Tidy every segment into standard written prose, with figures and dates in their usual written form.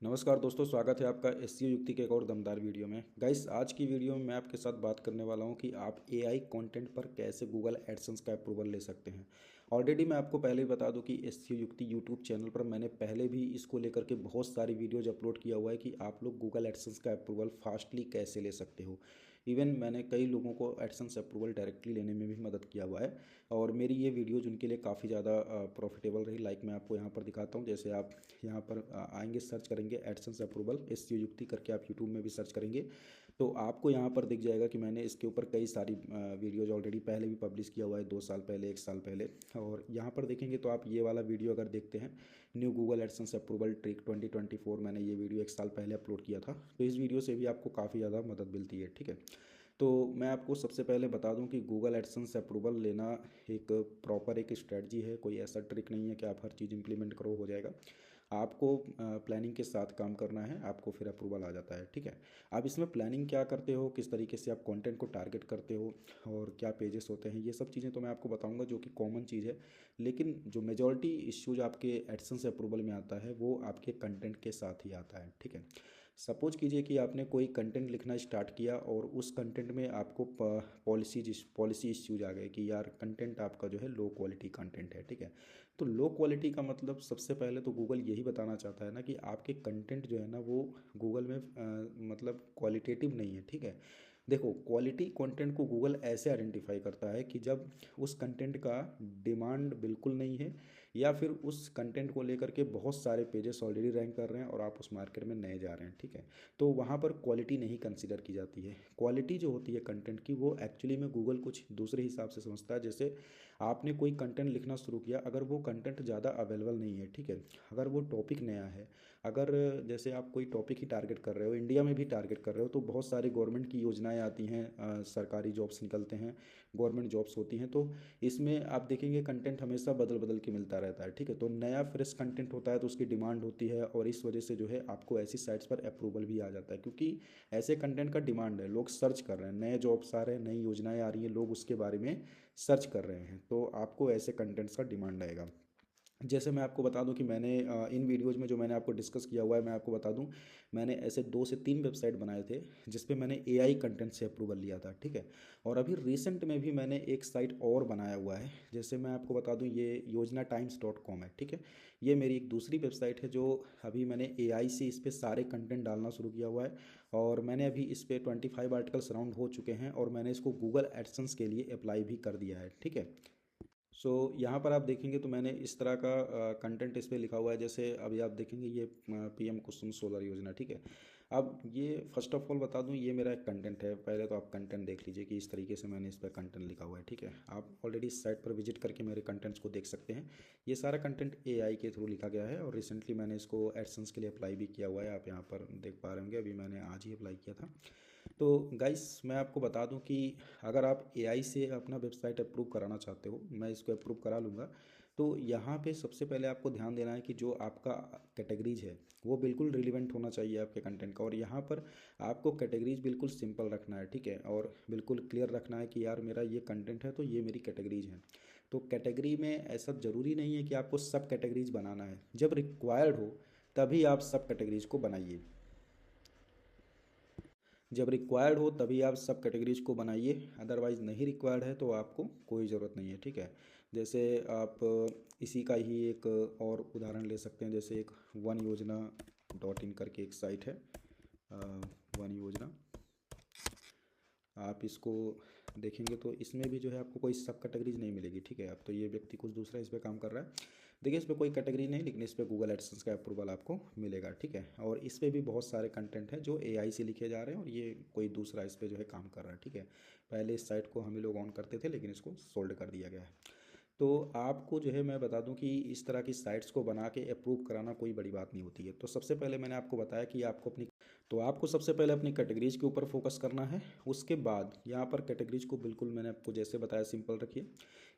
नमस्कार दोस्तों, स्वागत है आपका एसईओ युक्ति के एक और दमदार वीडियो में। गाइस, आज की वीडियो में मैं आपके साथ बात करने वाला हूं कि आप एआई कंटेंट पर कैसे गूगल एडसेंस का अप्रूवल ले सकते हैं। ऑलरेडी मैं आपको पहले ही बता दूं कि एसईओ युक्ति यूट्यूब चैनल पर मैंने पहले भी इसको लेकर के बहुत सारी वीडियोज अपलोड किया हुआ है कि आप लोग गूगल एडसेंस का अप्रूवल फास्टली कैसे ले सकते हो। इवन मैंने कई लोगों को एडसेंस अप्रूवल डायरेक्टली लेने में भी मदद किया हुआ है और मेरी ये वीडियोज उनके लिए काफ़ी ज़्यादा प्रॉफिटेबल रही। लाइक मैं आपको यहाँ पर दिखाता हूँ। जैसे आप यहाँ पर आएंगे, सर्च करेंगे एडसेंस अप्रूवल एसईओ युक्ति करके, आप यूट्यूब में भी सर्च करेंगे तो आपको यहाँ पर दिख जाएगा कि मैंने इसके ऊपर कई सारी वीडियोज ऑलरेडी पहले भी पब्लिश किया हुआ है, 2 साल पहले, 1 साल पहले। और यहाँ पर देखेंगे तो आप ये वाला वीडियो अगर देखते हैं, new Google AdSense approval trick 2024, मैंने ये वीडियो 1 साल पहले अपलोड किया था। तो इस वीडियो से भी आपको काफ़ी ज़्यादा मदद मिलती है। ठीक है, तो मैं आपको सबसे पहले बता दूं कि गूगल एडसेंस अप्रूवल लेना एक प्रॉपर एक स्ट्रेटजी है। कोई ऐसा ट्रिक नहीं है कि आप हर चीज़ इंप्लीमेंट करो हो जाएगा। आपको प्लानिंग के साथ काम करना है, आपको फिर अप्रूवल आ जाता है। ठीक है, आप इसमें प्लानिंग क्या करते हो, किस तरीके से आप कंटेंट को टारगेट करते हो और क्या पेजेस होते हैं, ये सब चीज़ें तो मैं आपको बताऊंगा, जो कि कॉमन चीज़ है। लेकिन जो मेजॉरिटी इश्यूज आपके एडसेंस अप्रूवल में आता है वो आपके कंटेंट के साथ ही आता है। ठीक है, सपोज कीजिए कि आपने कोई कंटेंट लिखना स्टार्ट किया और उस कंटेंट में आपको पॉलिसी इश्यूज आ गए कि यार कंटेंट आपका जो है लो क्वालिटी कंटेंट है। ठीक है, तो लो क्वालिटी का मतलब सबसे पहले तो गूगल यही बताना चाहता है ना कि आपके कंटेंट जो है ना वो गूगल में मतलब क्वालिटेटिव नहीं है। ठीक है, देखो, क्वालिटी कंटेंट को गूगल ऐसे आइडेंटिफाई करता है कि जब उस कंटेंट का डिमांड बिल्कुल नहीं है या फिर उस कंटेंट को लेकर के बहुत सारे पेजेस ऑलरेडी रैंक कर रहे हैं और आप उस मार्केट में नए जा रहे हैं। ठीक है, तो वहाँ पर क्वालिटी नहीं कंसीडर की जाती है। क्वालिटी जो होती है कंटेंट की, वो एक्चुअली में गूगल कुछ दूसरे हिसाब से समझता है। जैसे आपने कोई कंटेंट लिखना शुरू किया, अगर वो कंटेंट ज़्यादा अवेलेबल नहीं है, ठीक है, अगर वो टॉपिक नया है, अगर जैसे आप कोई टॉपिक ही टारगेट कर रहे हो, इंडिया में भी टारगेट कर रहे हो, तो बहुत सारी गवर्नमेंट की योजनाएं आती हैं, सरकारी जॉब्स निकलते हैं, गवर्नमेंट जॉब्स होती हैं, तो इसमें आप देखेंगे कंटेंट हमेशा बदल बदल के मिलता रहता है। ठीक है, तो नया फ्रेश कंटेंट होता है तो उसकी डिमांड होती है और इस वजह से जो है आपको ऐसी साइट्स पर अप्रूवल भी आ जाता है, क्योंकि ऐसे कंटेंट का डिमांड है, लोग सर्च कर रहे हैं, नए जॉब्स आ रहे हैं, नई योजनाएं आ रही हैं, लोग उसके बारे में सर्च कर रहे हैं, तो आपको ऐसे कंटेंट्स का डिमांड आएगा। जैसे मैं आपको बता दूं कि मैंने इन वीडियोज़ में जो मैंने आपको डिस्कस किया हुआ है, मैं आपको बता दूं, मैंने ऐसे 2 से 3 वेबसाइट बनाए थे जिस पे मैंने एआई कंटेंट से अप्रूवल लिया था। ठीक है, और अभी रिसेंट में भी मैंने एक साइट और बनाया हुआ है। जैसे मैं आपको बता दूं, ये योजनाटाइम्स.com है। ठीक है, ये मेरी एक दूसरी वेबसाइट है जो अभी मैंने एआई से इस पर सारे कंटेंट डालना शुरू किया हुआ है और मैंने अभी इस पर 25 आर्टिकल्स राउंड हो चुके हैं और मैंने इसको गूगल एडसेंस के लिए अप्लाई भी कर दिया है। ठीक है, सो यहाँ पर आप देखेंगे तो मैंने इस तरह का कंटेंट इस पे लिखा हुआ है। जैसे अभी आप देखेंगे ये पीएम कुसुम सोलर योजना। ठीक है, अब ये फर्स्ट ऑफ ऑल बता दूं, ये मेरा एक कंटेंट है। पहले तो आप कंटेंट देख लीजिए कि इस तरीके से मैंने इस पर कंटेंट लिखा हुआ है। ठीक है, आप ऑलरेडी इस साइट पर विजिट करके मेरे कंटेंट्स को देख सकते हैं। ये सारा कंटेंट एआई के थ्रू लिखा गया है और रिसेंटली मैंने इसको एडसेंस के लिए अप्लाई भी किया हुआ है। आप यहाँ पर देख पा रहे होंगे, अभी मैंने आज ही अप्लाई किया था। तो गाइस, मैं आपको बता दूं कि अगर आप एआई से अपना वेबसाइट अप्रूव कराना चाहते हो, मैं इसको अप्रूव करा लूँगा। तो यहाँ पे सबसे पहले आपको ध्यान देना है कि जो आपका कैटेगरीज है वो बिल्कुल रिलेवेंट होना चाहिए आपके कंटेंट का। और यहाँ पर आपको कैटेगरीज बिल्कुल सिंपल रखना है। ठीक है, और बिल्कुल क्लियर रखना है कि यार मेरा ये कंटेंट है तो ये मेरी कैटेगरीज हैं। तो कैटेगरी में ऐसा ज़रूरी नहीं है कि आपको सब कैटेगरीज बनाना है, जब रिक्वायर्ड हो तभी आप सब कैटेगरीज को बनाइए। जब रिक्वायर्ड हो तभी आप सब कैटेगरीज को बनाइए, अदरवाइज़ नहीं रिक्वायर्ड है तो आपको कोई ज़रूरत नहीं है। ठीक है, जैसे आप इसी का ही एक और उदाहरण ले सकते हैं। जैसे एक वन योजना .in करके एक साइट है, वन योजना, आप इसको देखेंगे तो इसमें भी जो है आपको कोई सब कैटेगरीज नहीं मिलेगी। ठीक है, अब तो ये व्यक्ति कुछ दूसरा इस पर काम कर रहा है। देखिए, इस पर कोई कैटेगरी नहीं, लेकिन इस पर गूगल एडसेंस का अप्रूवल आपको मिलेगा। ठीक है, और इस पर भी बहुत सारे कंटेंट हैं जो एआई से लिखे जा रहे हैं और ये कोई दूसरा इस पर जो है काम कर रहा है। ठीक है, पहले इस साइट को हम ही लोग ऑन करते थे लेकिन इसको सोल्ड कर दिया गया है। तो आपको जो है मैं बता दूं कि इस तरह की साइट्स को बना के अप्रूव कराना कोई बड़ी बात नहीं होती है। तो सबसे पहले मैंने आपको बताया कि आपको सबसे पहले अपनी कैटेगरीज के ऊपर फोकस करना है। उसके बाद यहाँ पर कैटेगरीज को बिल्कुल मैंने आपको जैसे बताया सिंपल रखिए।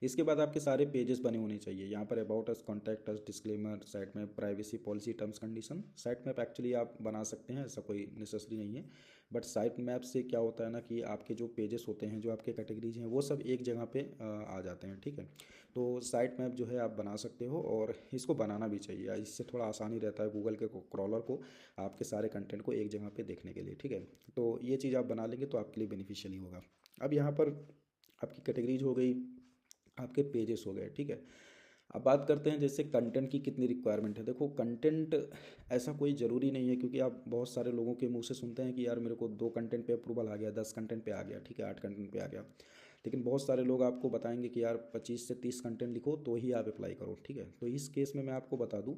इसके बाद आपके सारे पेजेस बने होने चाहिए। यहाँ पर about us, contact us, disclaimer, site map, privacy policy, terms condition. Site map actually आप बना सकते हैं, ऐसा कोई नेसेसरी नहीं है। बट साइट मैप से क्या होता है ना कि आपके जो पेजेस होते हैं, जो आपके कैटेगरीज हैं, वो सब एक जगह पे आ जाते हैं, ठीक है। तो साइट मैप जो है आप बना सकते हो और इसको बनाना भी चाहिए, इससे थोड़ा आसानी रहता है गूगल के क्रॉलर को आपके सारे कंटेंट को एक जगह पे देखने के लिए, ठीक है। तो ये चीज़ आप बना लेंगे तो आपके लिए बेनिफिशियल ही होगा। अब यहाँ पर आपकी कैटेगरीज हो गई, आपके पेजेस हो गए, ठीक है। अब बात करते हैं जैसे कंटेंट की कितनी रिक्वायरमेंट है। देखो कंटेंट ऐसा कोई ज़रूरी नहीं है, क्योंकि आप बहुत सारे लोगों के मुंह से सुनते हैं कि यार मेरे को 2 कंटेंट पे अप्रूवल आ गया, 10 कंटेंट पे आ गया, ठीक है, 8 कंटेंट पे आ गया। लेकिन बहुत सारे लोग आपको बताएंगे कि यार 25 से 30 कंटेंट लिखो तो ही आप अप्लाई करो, ठीक है। तो इस केस में मैं आपको बता दूं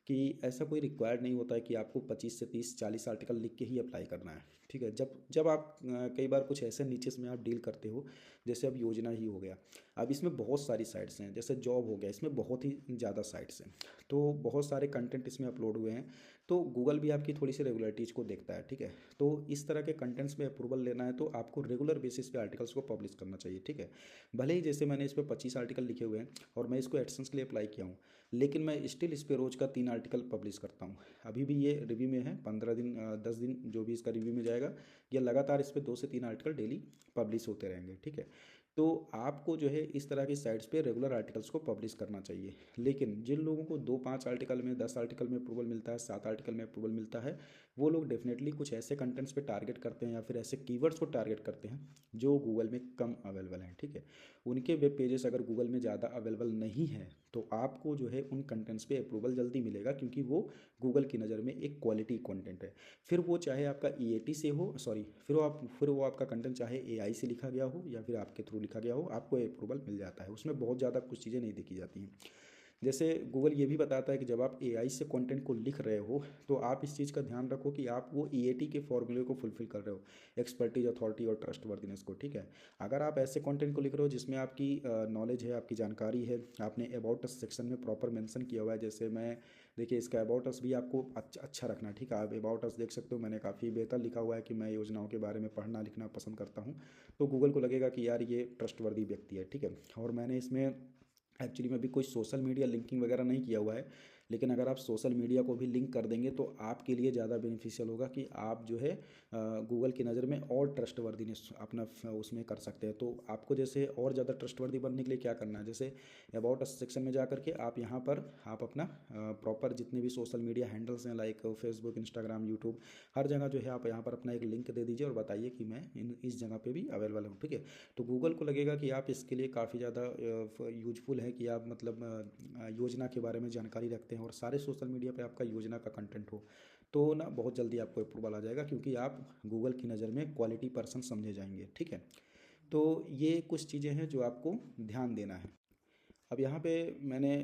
कि ऐसा कोई रिक्वायर्ड नहीं होता है कि आपको 25 से 30 40 आर्टिकल लिख के ही अप्लाई करना है, ठीक है। जब जब आप कई बार कुछ ऐसे नीचेस में आप डील करते हो, जैसे अब योजना ही हो गया, अब इसमें बहुत सारी साइट्स हैं, जैसे जॉब हो गया, इसमें बहुत ही ज़्यादा साइट्स हैं, तो बहुत सारे कंटेंट इसमें अपलोड हुए हैं। तो गूगल भी आपकी थोड़ी सी रेगुलरिटीज़ को देखता है, ठीक है। तो इस तरह के कंटेंट्स में अप्रूवल लेना है तो आपको रेगुलर बेसिस पे आर्टिकल्स को पब्लिश करना चाहिए, ठीक है। भले ही जैसे मैंने इस पर 25 आर्टिकल लिखे हुए हैं और मैं इसको एडसेंस के लिए अप्लाई किया हूँ, लेकिन मैं स्टिल इस पर रोज़ का 3 आर्टिकल पब्लिश करता हूँ। अभी भी ये रिव्यू में है, 15 दिन 10 दिन जो भी इसका रिव्यू में जाएगा, ये लगातार इस पर 2 से 3 आर्टिकल डेली पब्लिश होते रहेंगे, ठीक है। तो आपको जो है इस तरह की साइट्स पे रेगुलर आर्टिकल्स को पब्लिश करना चाहिए। लेकिन जिन लोगों को 2 5 आर्टिकल में, 10 आर्टिकल में अप्रूवल मिलता है, 7 आर्टिकल में अप्रूवल मिलता है, वो लोग डेफिनेटली कुछ ऐसे कंटेंट्स पे टारगेट करते हैं या फिर ऐसे कीवर्ड्स को टारगेट करते हैं जो गूगल में कम अवेलेबल हैं, ठीक है। उनके वेब पेजेस अगर गूगल में ज़्यादा अवेलेबल नहीं है तो आपको जो है उन कंटेंट्स पे अप्रूवल जल्दी मिलेगा, क्योंकि वो गूगल की नज़र में एक क्वालिटी कंटेंट है। फिर वो चाहे आपका ईएटी से हो, सॉरी, फिर वो आपका कंटेंट चाहे एआई से लिखा गया हो या फिर आपके थ्रू लिखा गया हो, आपको अप्रूवल मिल जाता है। उसमें बहुत ज़्यादा कुछ चीज़ें नहीं देखी जाती हैं। जैसे गूगल ये भी बताता है कि जब आप एआई से कंटेंट को लिख रहे हो तो आप इस चीज़ का ध्यान रखो कि आप वो ईएटी के फॉर्मूले को फुलफिल कर रहे हो, एक्सपर्टीज, अथॉरिटी और ट्रस्टवर्दीनेस को, ठीक है। अगर आप ऐसे कंटेंट को लिख रहे हो जिसमें आपकी नॉलेज है, आपकी जानकारी है, आपने अबाउट अस सेक्शन में प्रॉपर मेंशन किया हुआ है, जैसे मैं, देखिए इसका अबाउट अस भी आपको अच्छा रखना है, ठीक है। आप अबाउट अस देख सकते हो, मैंने काफ़ी बेहतर लिखा हुआ है कि मैं योजनाओं के बारे में पढ़ना लिखना पसंद करता हूँ। तो गूगल को लगेगा कि यार ये ट्रस्टवर्दी व्यक्ति है, ठीक है। और मैंने इसमें एक्चुअली में भी कोई सोशल मीडिया लिंकिंग वगैरह नहीं किया हुआ है, लेकिन अगर आप सोशल मीडिया को भी लिंक कर देंगे तो आपके लिए ज़्यादा बेनिफिशियल होगा कि आप जो है गूगल की नज़र में और ट्रस्टवर्दीनेस अपना उसमें कर सकते हैं। तो आपको जैसे और ज़्यादा ट्रस्टवर्दी बनने के लिए क्या करना है, जैसे अबाउट अस सेक्शन में जा करके आप यहाँ पर आप अपना प्रॉपर जितने भी सोशल मीडिया हैंडल्स हैं, लाइक फेसबुक, इंस्टाग्राम, यूट्यूब, हर जगह जो है आप यहाँ पर अपना एक लिंक दे दीजिए और बताइए कि मैं इस जगह पे भी अवेलेबल हूँ, ठीक है। तो गूगल को लगेगा कि आप इसके लिए काफ़ी ज़्यादा यूजफुल है, कि आप मतलब योजना के बारे में जानकारी रखते हैं और सारे सोशल मीडिया पे आपका योजना का कंटेंट हो, तो ना बहुत जल्दी आपको अप्रूवल आ जाएगा, क्योंकि आप गूगल की नज़र में क्वालिटी पर्सन समझे जाएंगे, ठीक है। तो ये कुछ चीज़ें हैं जो आपको ध्यान देना है। अब यहाँ पे मैंने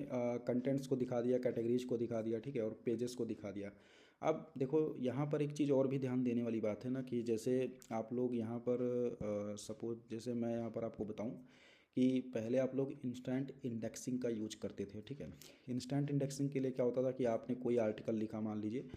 कंटेंट्स को दिखा दिया, कैटेगरीज को दिखा दिया, ठीक है, और पेजेस को दिखा दिया। अब देखो यहाँ पर एक चीज़ और भी ध्यान देने वाली बात है ना, कि जैसे आप लोग यहाँ पर सपोज जैसे मैं यहाँ पर आपको बताऊँ कि पहले आप लोग इंस्टेंट इंडेक्सिंग का यूज करते थे, ठीक है। इंस्टेंट इंडेक्सिंग के लिए क्या होता था कि आपने कोई आर्टिकल लिखा, मान लीजिए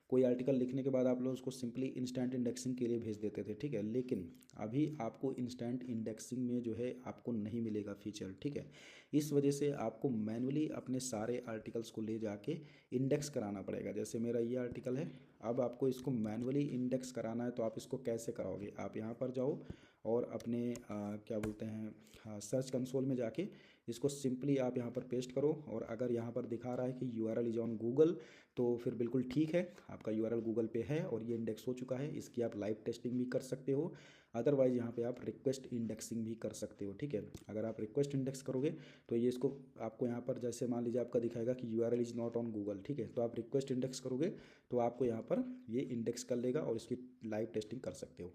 कोई आर्टिकल लिखने के बाद आप लोग उसको सिंपली इंस्टेंट इंडेक्सिंग के लिए भेज देते थे, ठीक है। लेकिन अभी आपको इंस्टेंट इंडेक्सिंग में जो है आपको नहीं मिलेगा फीचर, ठीक है। इस वजह से आपको मैनुअली अपने सारे आर्टिकल्स को ले जाके इंडेक्स कराना पड़ेगा। जैसे मेरा ये आर्टिकल है, अब आपको इसको मैनुअली इंडेक्स कराना है, तो आप इसको कैसे कराओगे, आप यहाँ पर जाओ और अपने क्या बोलते हैं सर्च कंसोल में जाके इसको सिंपली आप यहाँ पर पेस्ट करो, और अगर यहाँ पर दिखा रहा है कि यूआरएल इज ऑन गूगल, तो फिर बिल्कुल ठीक है, आपका यूआरएल गूगल पे है और ये इंडेक्स हो चुका है। इसकी आप लाइव टेस्टिंग भी कर सकते हो, अदरवाइज़ यहाँ पे आप रिक्वेस्ट इंडेक्सिंग भी कर सकते हो, ठीक है। अगर आप रिक्वेस्ट इंडेक्स करोगे तो ये इसको आपको यहाँ पर जैसे मान लीजिए आपका दिखाएगा कि URL is not on Google, ठीक है, तो आप रिक्वेस्ट इंडेक्स करोगे तो आपको यहाँ पर ये इंडेक्स कर लेगा और इसकी लाइव टेस्टिंग कर सकते हो।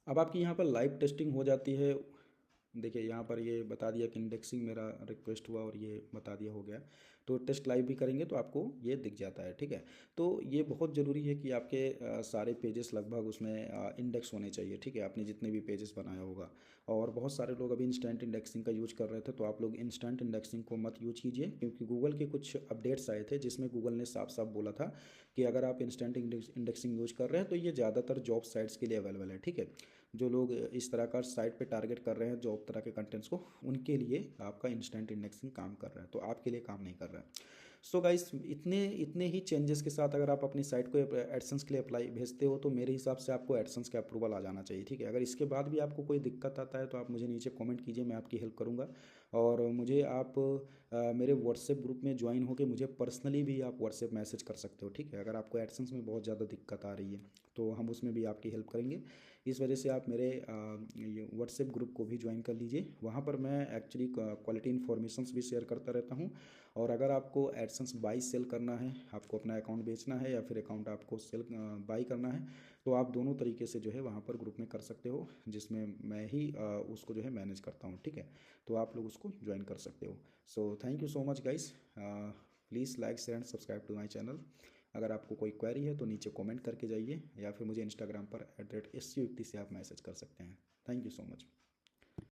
अब आपकी यहाँ पर लाइव टेस्टिंग हो जाती है, देखिए यहाँ पर ये बता दिया कि इंडेक्सिंग मेरा रिक्वेस्ट हुआ और ये बता दिया हो गया। तो टेस्ट लाइव भी करेंगे तो आपको ये दिख जाता है, ठीक है। तो ये बहुत ज़रूरी है कि आपके सारे पेजेस लगभग उसमें इंडेक्स होने चाहिए, ठीक है, आपने जितने भी पेजेस बनाया होगा। और बहुत सारे लोग अभी इंस्टेंट इंडेक्सिंग का यूज कर रहे थे, तो आप लोग इंस्टेंट इंडेक्सिंग को मत यूज कीजिए, क्योंकि गूगल के कुछ अपडेट्स आए थे जिसमें गूगल ने साफ साफ बोला था कि अगर आप इंस्टेंट इंडेक्सिंग यूज कर रहे हैं तो ये ज़्यादातर जॉब साइट्स के लिए अवेलेबल है, ठीक है। जो लोग इस तरह का साइट पे टारगेट कर रहे हैं जॉब तरह के कंटेंट्स को, उनके लिए आपका इंस्टेंट इंडेक्सिंग काम कर रहा है, तो आपके लिए काम नहीं कर रहा है। सो गाइस इतने इतने ही चेंजेस के साथ अगर आप अपनी साइट को एडसेंस के लिए अप्लाई भेजते हो तो मेरे हिसाब से आपको एडसेंस का अप्रूवल आ जाना चाहिए, ठीक है। अगर इसके बाद भी आपको कोई दिक्कत आता है तो आप मुझे नीचे कमेंट कीजिए, मैं आपकी हेल्प करूँगा। और मुझे आप मेरे व्हाट्सएप ग्रुप में ज्वाइन होकर मुझे पर्सनली भी आप व्हाट्सएप मैसेज कर सकते हो, ठीक है। अगर आपको एडसेंस में बहुत ज़्यादा दिक्कत आ रही है तो हम उसमें भी आपकी हेल्प करेंगे। इस वजह से आप मेरे ये व्हाट्सएप ग्रुप को भी ज्वाइन कर लीजिए। वहाँ पर मैं एक्चुअली क्वालिटी इन्फॉर्मेशंस भी शेयर करता रहता हूँ। और अगर आपको एडसेंस बाई सेल करना है, आपको अपना अकाउंट बेचना है या फिर अकाउंट आपको सेल बाई करना है, तो आप दोनों तरीके से जो है वहाँ पर ग्रुप में कर सकते हो, जिसमें मैं ही उसको जो है मैनेज करता हूँ, ठीक है। तो आप लोग उसको ज्वाइन कर सकते हो। So thank you so much guys. Please like share and subscribe to my channel. अगर आपको कोई क्वेरी है तो नीचे कमेंट करके जाइए या फिर मुझे इंस्टाग्राम पर @SCUयुक्ति से आप मैसेज कर सकते हैं। Thank you so much.